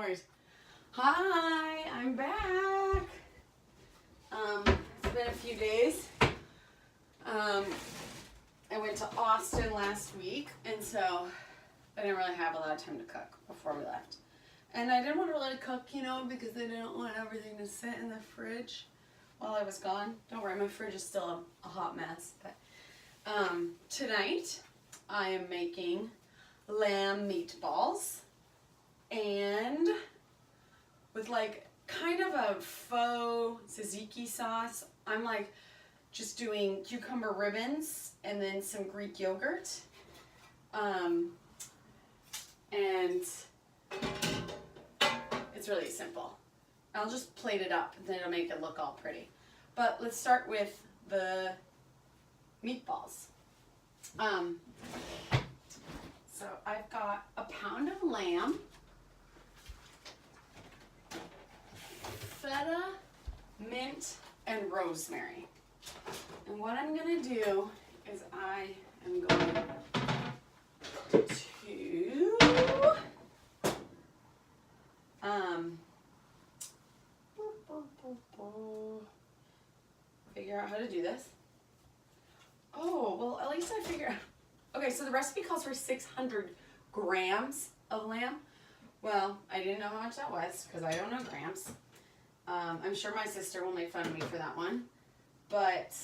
worries. Hi, I'm back. It's been a few days. I went to Austin last week, and so I didn't really have a lot of time to cook before we left. And I didn't want to really cook, because I didn't want everything to sit in the fridge while I was gone. Don't worry, my fridge is still a hot mess. But tonight I am making lamb meatballs, and with like kind of a faux tzatziki sauce. I'm like just doing cucumber ribbons and then some Greek yogurt. And it's really simple. I'll just plate it up and then it'll make it look all pretty. But let's start with the meatballs. So I've got a pound of lamb, feta, mint, and rosemary. And what I'm going to do is I am going to figure out how to do this. Oh, well, at least I figured out. Okay, so the recipe calls for 600 grams of lamb. Well, I didn't know how much that was because I don't know grams. I'm sure my sister will make fun of me for that one. But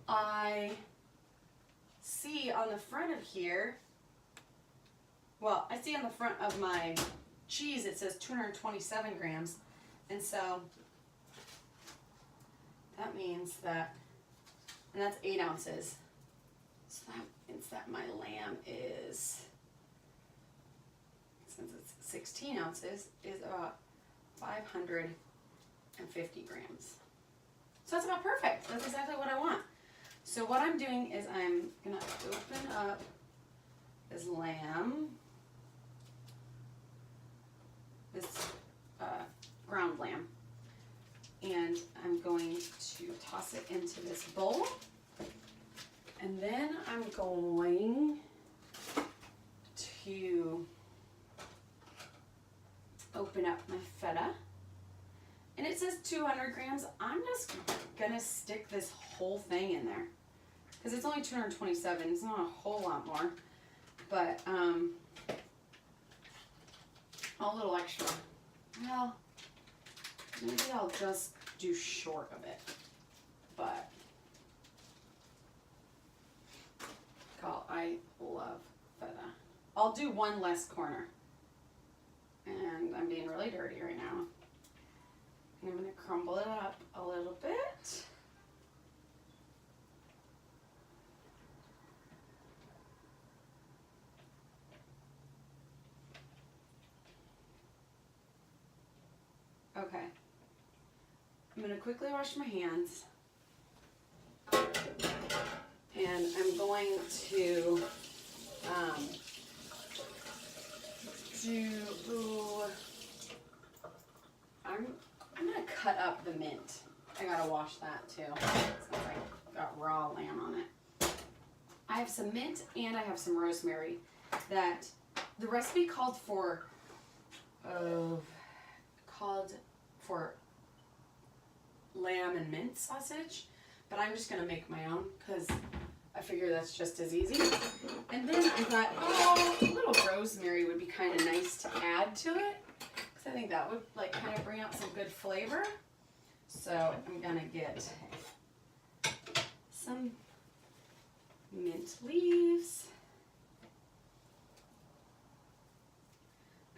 I see on the front of here, well, I see on the front of my cheese it says 227 grams. And so that means that, and that's 8 ounces. So that means that my lamb is, since it's 16 ounces, is about 550 grams. So that's about perfect. That's exactly what I want. So what I'm doing is I'm going to open up this lamb, this ground lamb, and I'm going to toss it into this bowl. And then I'm going to open up my feta. And it says 200 grams. I'm just going to stick this whole thing in there. Because it's only 227. It's not a whole lot more. But a little extra. Well, maybe I'll just do short of it. But I love feta. I'll do one less corner. And I'm being really dirty right now. And I'm going to crumble it up a little bit. Okay. I'm going to quickly wash my hands. And I'm going to I'm going to cut up the mint. I got to wash that too. It's got raw lamb on it. I have some mint and I have some rosemary that the recipe called for lamb and mint sausage, but I'm just going to make my own because I figure that's just as easy. And then I thought, a little rosemary would be kind of nice to add to it because I think that would like kind of bring out some good flavor. So I'm going to get some mint leaves.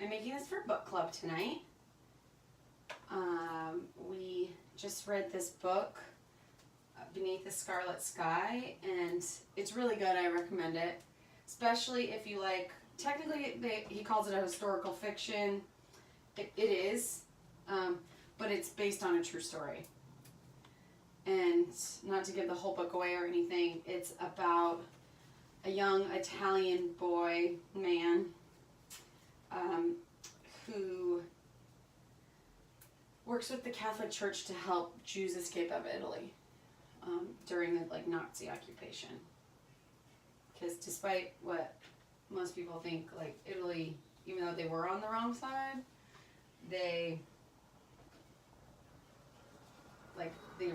I'm making this for book club tonight. We just read this book, Beneath the Scarlet Sky, and it's really good. I recommend it, especially if you like, technically he calls it a historical fiction. It is, but it's based on a true story. And not to give the whole book away or anything, it's about a young Italian man who works with the Catholic Church to help Jews escape out of Italy during the Nazi occupation. Because despite what most people think, Italy, even though though they were on the wrong side, they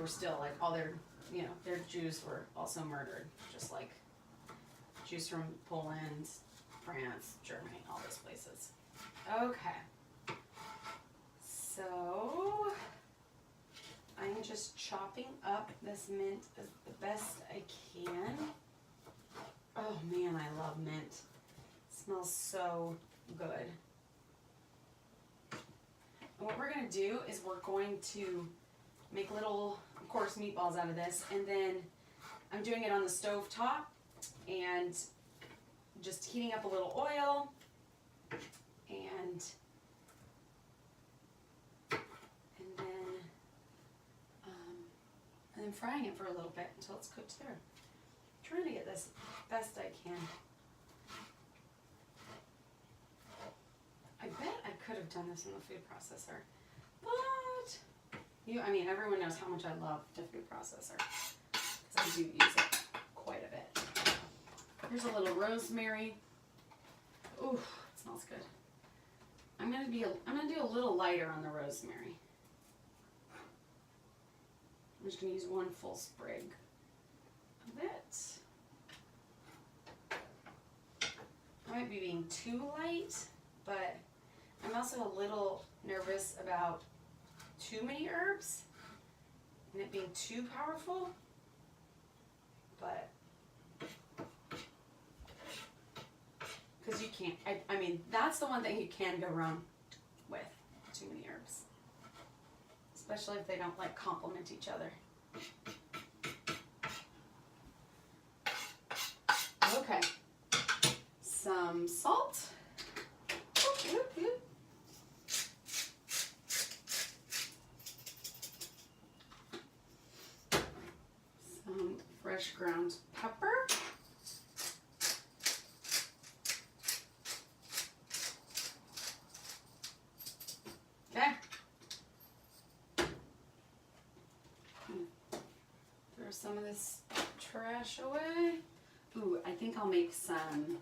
were still like all their, you know, their Jews were also murdered, just like Jews from Poland, France, Germany, all those places. Okay. So I'm just chopping up this mint as the best I can. Oh man, I love mint. It smells so good. And what we're going to do is we're going to make little, of course, meatballs out of this, and then I'm doing it on the stove top and just heating up a little oil and then frying it for a little bit until it's cooked through. I'm trying to get this best I can. I bet I could have done this in the food processor, but I mean, everyone knows how much I love the food processor because I do use it quite a bit. Here's a little rosemary. Ooh, it smells good. I'm gonna do a little lighter on the rosemary. I'm just gonna use one full sprig of it. I might be being too light, but I'm also a little nervous about too many herbs and it being too powerful, but because you can't, I mean, that's the one thing you can go wrong with, too many herbs, especially if they don't like complement each other. Okay, some salt. Some fresh ground pepper. Okay. Throw some of this trash away. Ooh, I think I'll make some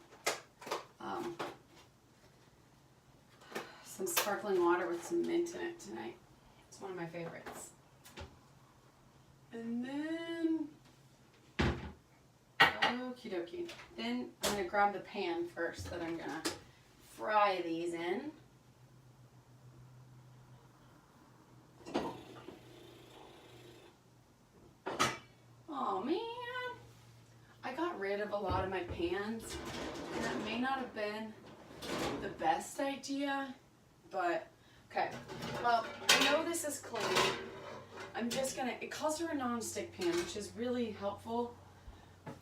sparkling water with some mint in it tonight. It's one of my favorites. And then, okie dokie. Then I'm gonna grab the pan first that I'm gonna fry these in. Oh man, I got rid of a lot of my pans, and that may not have been the best idea, but okay. Well, I know this is clean. I'm just gonna, it calls for a non-stick pan, which is really helpful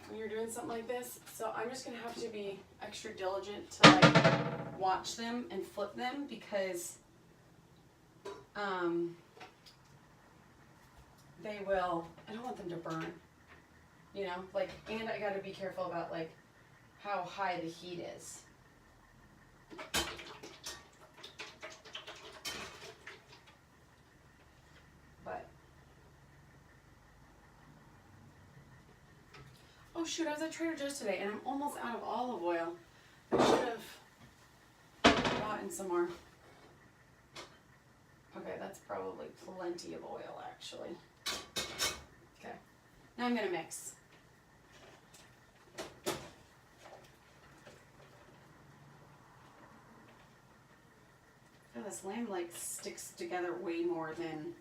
when you're doing something like this. So I'm just gonna have to be extra diligent to like watch them and flip them because they will, I don't want them to burn, you know, like, and I gotta be careful about like how high the heat is. But, oh shoot, I was at Trader Joe's today and I'm almost out of olive oil. I should have gotten some more. Okay, that's probably plenty of oil actually. Okay, now I'm gonna mix. Oh, this lamb like sticks together way more than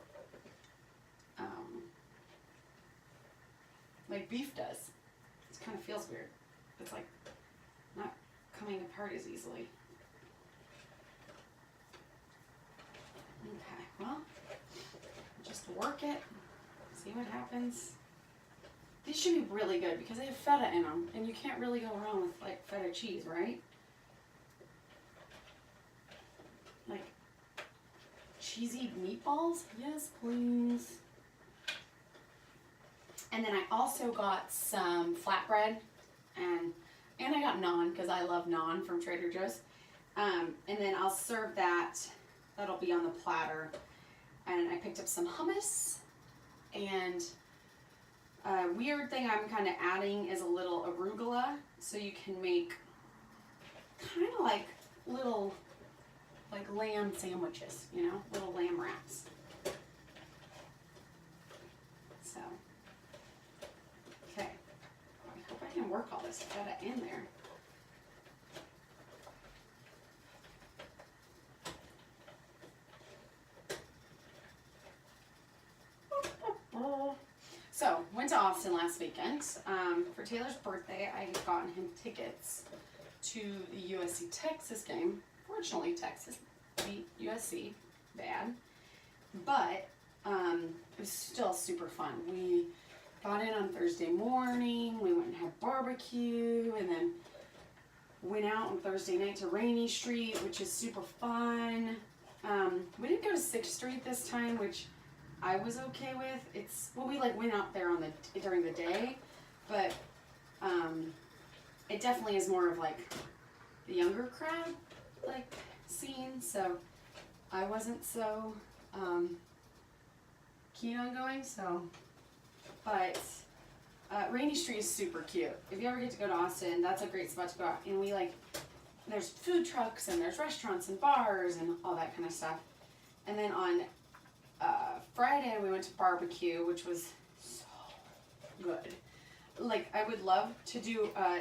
like beef does. It kind of feels weird. It's like not coming apart as easily. Okay, well, just work it, see what happens. These should be really good because they have feta in them, and you can't really go wrong with like feta cheese, right? Like cheesy meatballs? Yes, please. And then I also got some flatbread, and I got naan because I love naan from Trader Joe's. And then I'll serve that. That'll be on the platter. And I picked up some hummus, and a weird thing I'm kind of adding is a little arugula, so you can make kind of like little like lamb sandwiches, you know, little lamb wraps. So, okay. I hope I can work all this feta in there. So, went to Austin last weekend. For Taylor's birthday, I had gotten him tickets to the USC Texas game. Fortunately, Texas beat USC bad, but it was still super fun. We got in on Thursday morning. We went and had barbecue, and then went out on Thursday night to Rainy Street, which is super fun. We didn't go to 6th Street this time, which I was okay with. We like went out there during the day, but it definitely is more of like the younger crowd like scene, so I wasn't so keen on going. So, but Rainy Street is super cute. If you ever get to go to Austin, that's a great spot to go out. And there's food trucks and there's restaurants and bars and all that kind of stuff. And then on Friday we went to barbecue, which was so good. Like, I would love to do a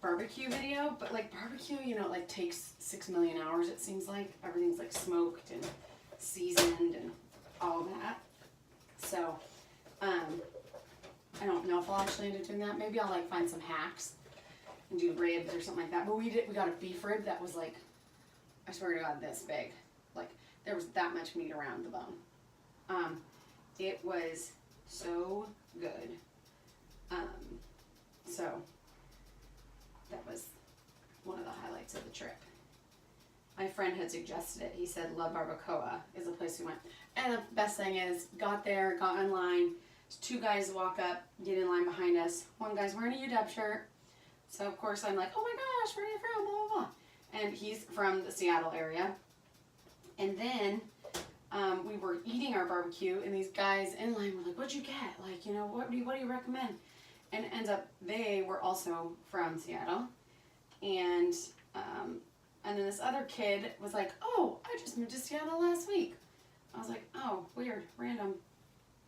barbecue video, but like barbecue, you know, like takes 6 million hours, it seems like. Everything's like smoked and seasoned and all that. So, I don't know if I'll actually end up doing that. Maybe I'll like find some hacks and do ribs or something like that. But we got a beef rib that was like, I swear to God, this big. Like, there was that much meat around the bone. It was so good. So that was one of the highlights of the trip. My friend had suggested it. He said La Barbacoa is a place we went. And the best thing is, got there, got in line. 2 guys walk up, get in line behind us. One guy's wearing a UW shirt. So of course I'm like, oh my gosh, where are you from? Blah, blah, blah. And he's from the Seattle area. And then we were eating our barbecue, and these guys in line were like, what'd you get? Like, you know, what do you recommend? And it ends up they were also from Seattle. And then this other kid was like, oh, I just moved to Seattle last week. I was like, oh, weird, random.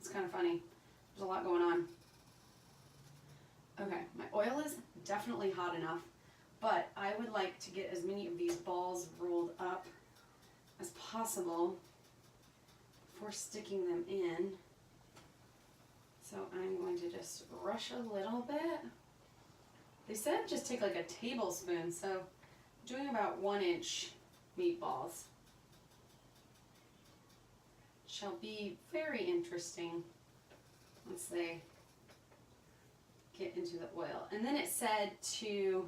It's kind of funny. There's a lot going on. Okay, my oil is definitely hot enough, but I would like to get as many of these balls rolled up as possible before sticking them in. So I'm going to just rush a little bit. They said just take like a tablespoon, so I'm doing about 1-inch meatballs. Shall be very interesting once they get into the oil. And then it said to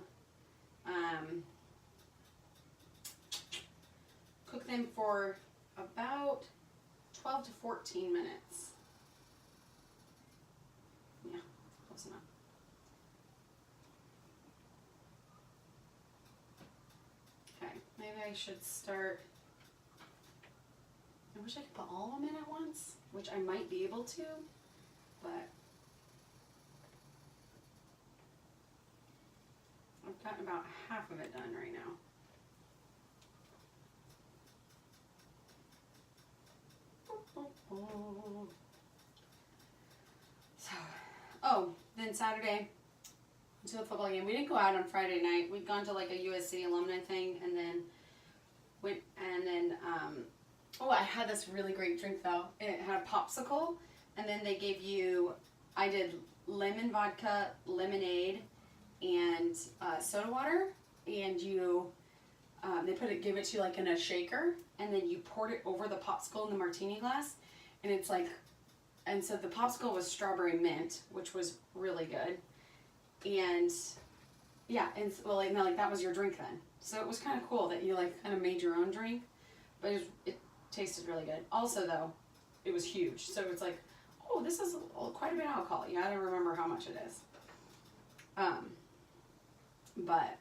cook them for about 12 to 14 minutes. Yeah, close enough. Okay, maybe I should start. I wish I could put all of them in at once, which I might be able to, but I've gotten about half of it done right now. So, then Saturday, to the football game. We didn't go out on Friday night. We'd gone to like a USC alumni thing, and then I had this really great drink though. It had a popsicle, and then they gave you, I did lemon vodka, lemonade, and soda water, and they gave it to you like in a shaker, and then you poured it over the popsicle in the martini glass, and it's like, and so the popsicle was strawberry mint, which was really good, and yeah, and well, like, no, like that was your drink then. So it was kind of cool that you like kind of made your own drink, but it tasted really good. Also though, it was huge, so it's like, oh, this is quite a bit of alcohol. You gotta remember how much it is. But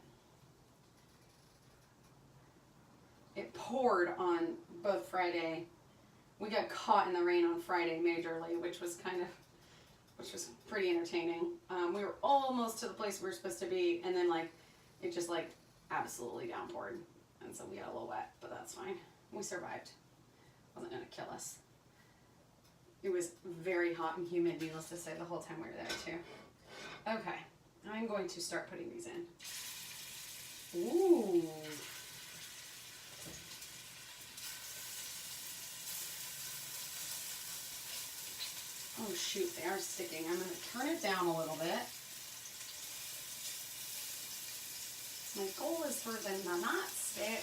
it poured on both Friday. We got caught in the rain on Friday majorly, which was pretty entertaining. We were almost to the place we were supposed to be, and then like it just like absolutely downpoured, and and so we got a little wet, but that's fine. We survived. Wasn't gonna kill us. It was very hot and humid, needless to say, the whole time we were there too. Okay, I'm going to start putting these in. Ooh. Oh shoot, they are sticking. I'm gonna turn it down a little bit. My goal is for them to not stick.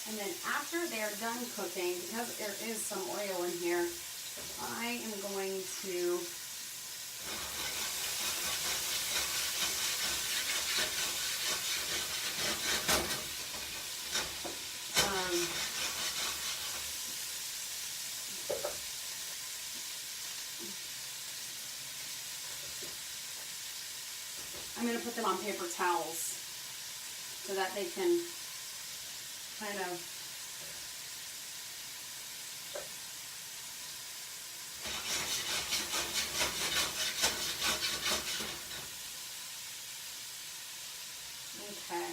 And then after they're done cooking, because there is some oil in here, I am going to put them on paper towels so that they can kind of okay.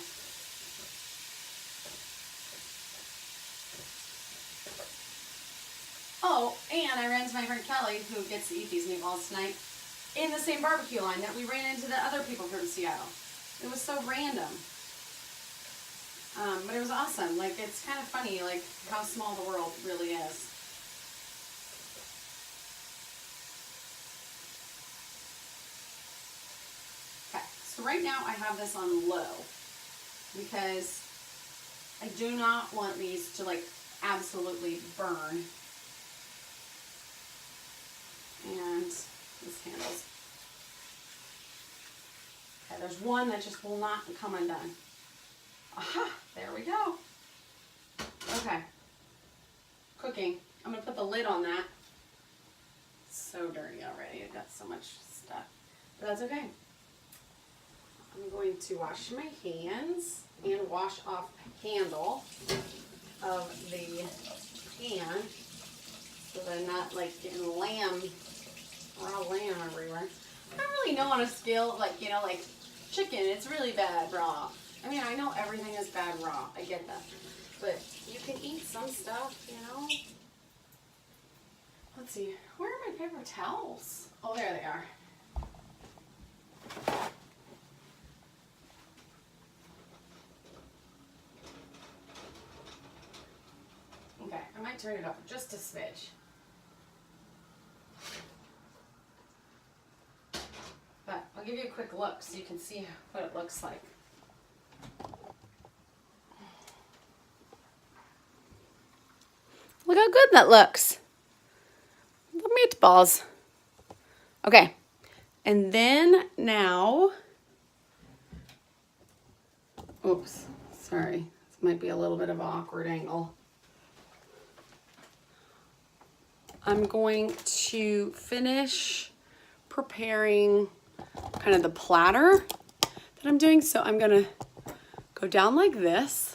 Oh, and I ran into my friend Kelly, who gets to eat these meatballs tonight, in the same barbecue line that we ran into the other people from Seattle. It was so random. But it was awesome. Like, it's kind of funny, like, how small the world really is. Okay, so right now I have this on low because I do not want these to, like, absolutely burn. And this handles. Okay, there's one that just will not come undone. Aha, there we go. Okay, cooking. I'm gonna put the lid on that. It's so dirty already. I've got so much stuff, but that's okay. I'm going to wash my hands and wash off the handle of the pan so that I'm not like getting raw lamb everywhere. I don't really know on a scale, like, you know, like chicken, it's really bad raw. I mean, I know everything is bad raw. I get that. But you can eat some stuff, you know? Let's see. Where are my paper towels? Oh, there they are. Okay, I might turn it up just a smidge. But I'll give you a quick look so you can see what it looks like. Look how good that looks. The meatballs. Okay. And then now, oops, sorry. This might be a little bit of an awkward angle. I'm going to finish preparing kind of the platter that I'm doing. So I'm gonna go down like this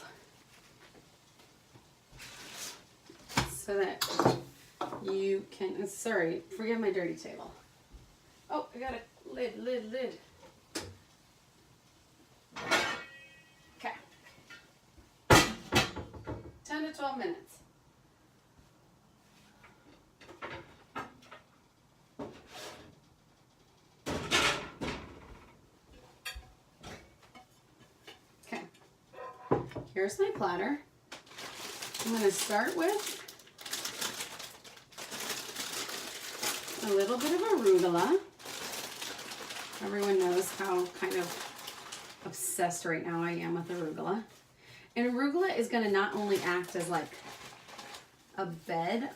so that you can, sorry, forgive my dirty table. Oh, I got a lid. Okay. 10 to 12 minutes. Okay. Here's my platter. I'm going to start with a little bit of arugula. Everyone knows how kind of obsessed right now I am with arugula. And arugula is going to not only act as like a bed,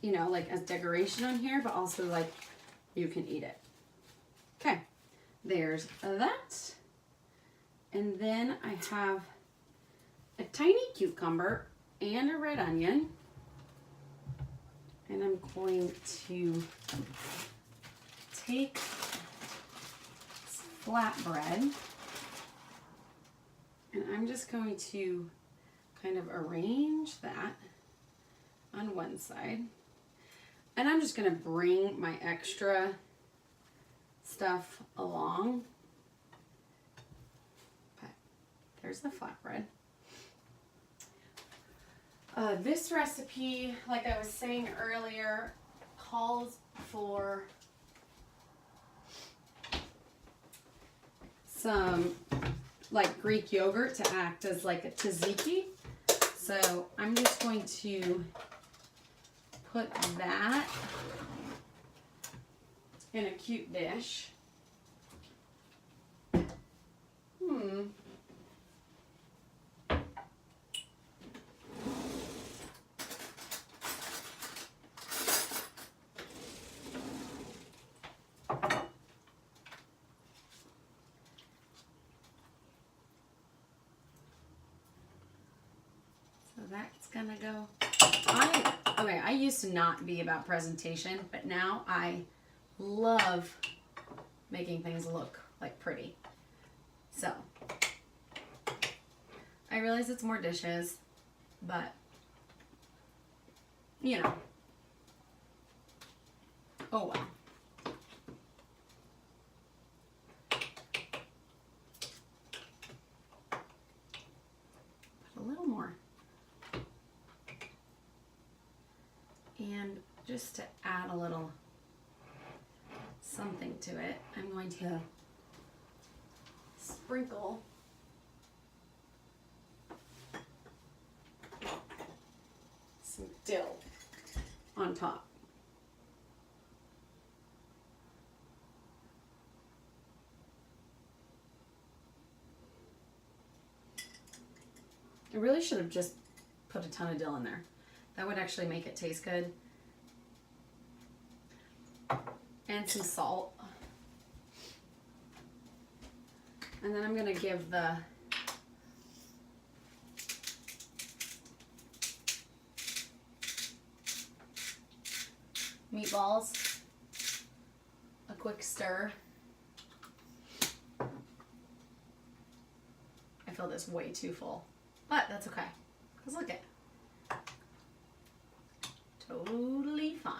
you know, like as decoration on here, but also like you can eat it. Okay, there's that. And then I have a tiny cucumber and a red onion. And I'm going to take flatbread I'm just going to kind of arrange that on one side. And I'm just going to bring my extra stuff along. But there's the flatbread. This recipe, like I was saying earlier, calls for some like Greek yogurt to act as like a tzatziki. So I'm just going to put that in a cute dish. That's gonna go. I used to not be about presentation, but now I love making things look like pretty. So I realize it's more dishes, but you know, oh well. Put a little more. And just to add a little something to it, I'm going to sprinkle some dill on top. I really should have just put a ton of dill in there. That would actually make it taste good. And some salt. And then I'm going to give the meatballs a quick stir. I feel this way too full, but that's okay. Because look at totally fine.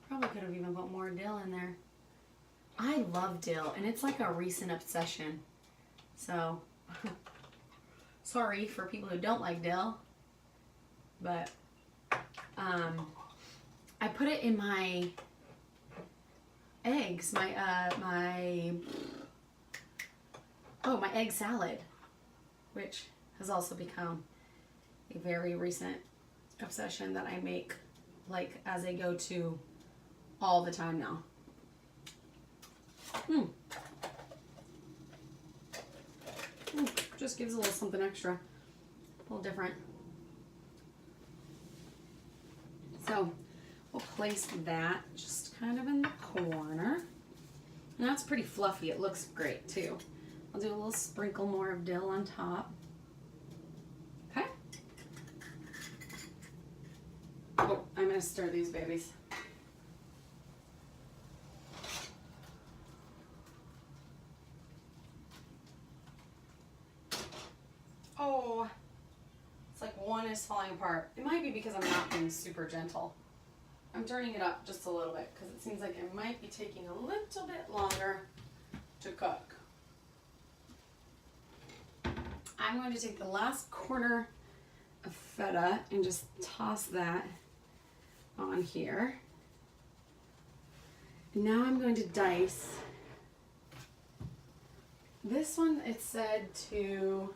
Probably could have even put more dill in there. I love dill, and it's like a recent obsession. So, sorry for people who don't like dill, but I put it in my eggs, my egg salad, which has also become a very recent obsession that I make like as a go-to all the time now. Just gives a little something extra, a little different. So we'll place that just kind of in the corner. Now it's pretty fluffy. It looks great too. I'll do a little sprinkle more of dill on top. Okay. Oh, I'm going to stir these babies. Oh, it's like one is falling apart. It might be because I'm not being super gentle. I'm turning it up just a little bit because it seems like it might be taking a little bit longer to cook. I'm going to take the last corner of feta and just toss that on here. And now I'm going to dice. This one, it said to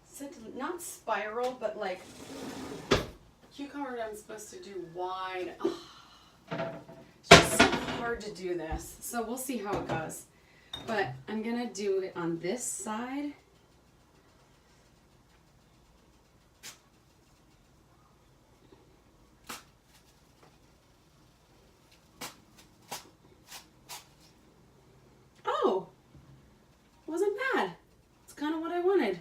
said to not spiral, but like cucumber I'm supposed to do wide. Oh, it's just so hard to do this. So we'll see how it goes. But I'm gonna do it on this side. Oh, wasn't bad. It's kind of what I wanted.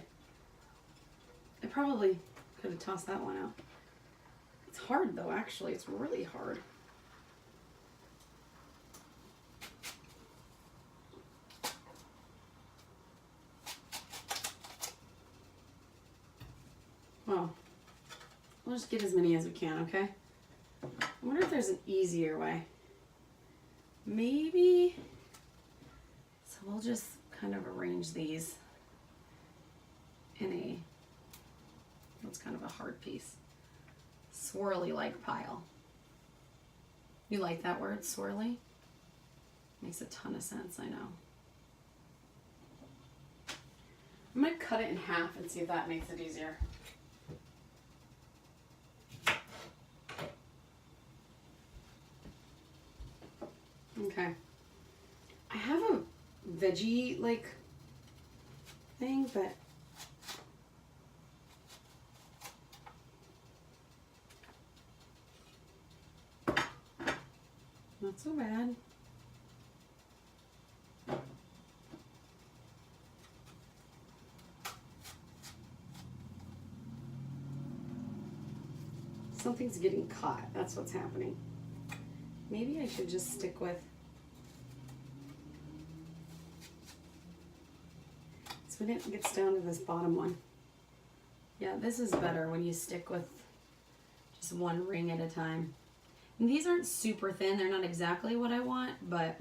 I probably Could have tossed that one out. It's hard though, actually. It's really hard. Well, we'll just get as many as we can, okay? I wonder if there's an easier way. Maybe, so we'll just kind of arrange these in a, what's kind of a hard piece, swirly-like pile. You like that word, swirly? Makes a ton of sense, I know. I'm gonna cut it in half and see if that makes it easier. Okay. I have a veggie like thing, but not so bad. Something's getting caught. That's what's happening. Maybe I should just stick with, so when it gets down to this bottom one. Yeah, this is better when you stick with just one ring at a time. And these aren't super thin. They're not exactly what I want, but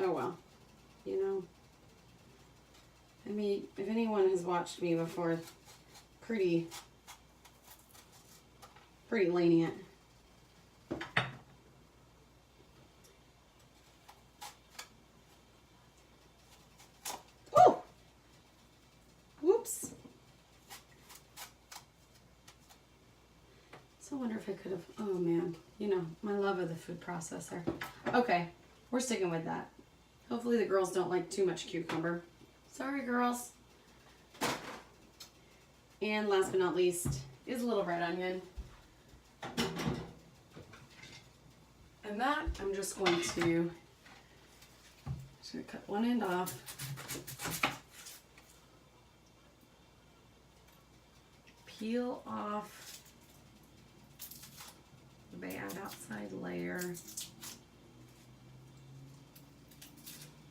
oh well. You know, I mean, if anyone has watched me before, pretty lenient. Oh! Whoops. So I wonder if I could have, oh man, you know, my love of the food processor. Okay, we're sticking with that. Hopefully the girls don't like too much cucumber. Sorry, girls. And last but not least is a little red onion. And that I'm just going to cut one end off. Peel off the bad outside layer.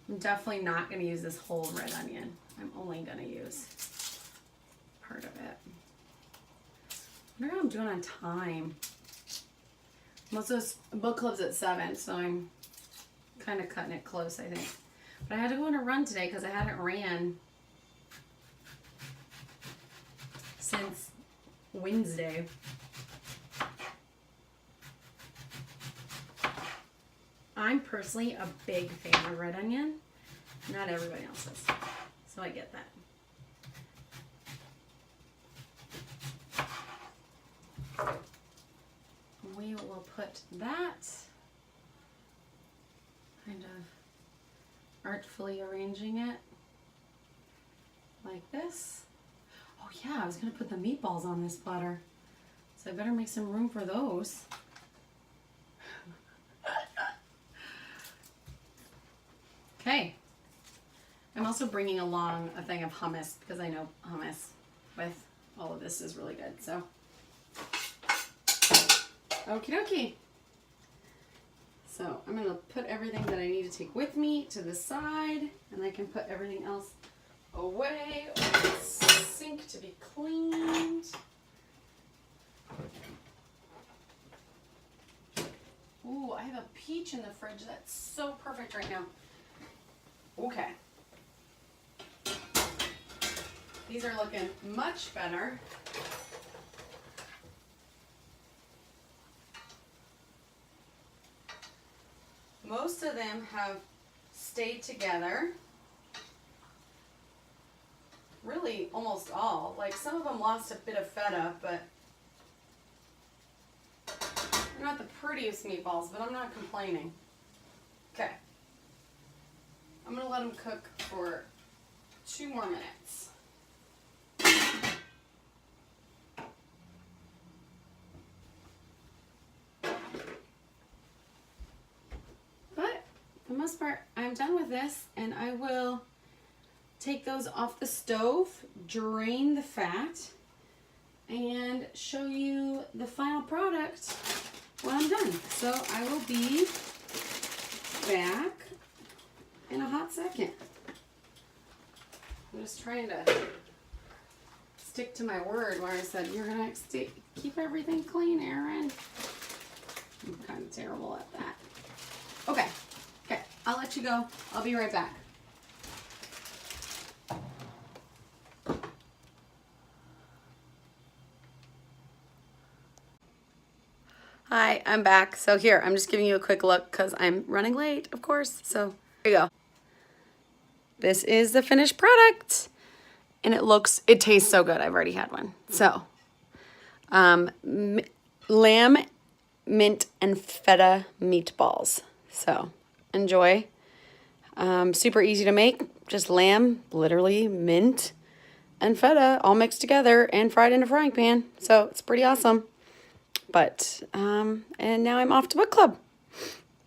I'm definitely not going to use this whole red onion. I'm only going to use part of it. I wonder how I'm doing on time. Most of this book club's at 7, so I'm kind of cutting it close, I think. But I had to go on a run today because I hadn't ran since Wednesday. I'm personally a big fan of red onion. Not everybody else is. So I get that. We will put that, kind of artfully arranging it like this. Oh yeah, I was going to put the meatballs on this platter. So I better make some room for those. Okay. I'm also bringing along a thing of hummus because I know hummus with all of this is really good. So, okie dokie. So I'm going to put everything that I need to take with me to the side, and I can put everything else away or in the sink to be cleaned. Ooh, I have a peach in the fridge that's so perfect right now. Okay. These are looking much better. Most of them have stayed together. Really, almost all. Like, some of them lost a bit of feta, but they're not the prettiest meatballs, but I'm not complaining. Okay. I'm going to let them cook for 2 more minutes. But for the most part, I'm done with this, and I will take those off the stove, drain the fat, and show you the final product when I'm done. So I will be back in a hot second. I'm just trying to stick to my word where I said you're gonna keep everything clean, Erin. I'm kind of terrible at that. Okay, I'll let you go. I'll be right back. Hi, I'm back. So here, I'm just giving you a quick look because I'm running late, of course. So here you go. This is the finished product. And it tastes so good. I've already had one. So, lamb, mint, and feta meatballs. So, enjoy. Super easy to make. Just lamb, literally, mint, and feta all mixed together and fried in a frying pan. So, it's pretty awesome. But, and now I'm off to book club.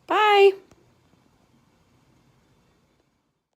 Bye.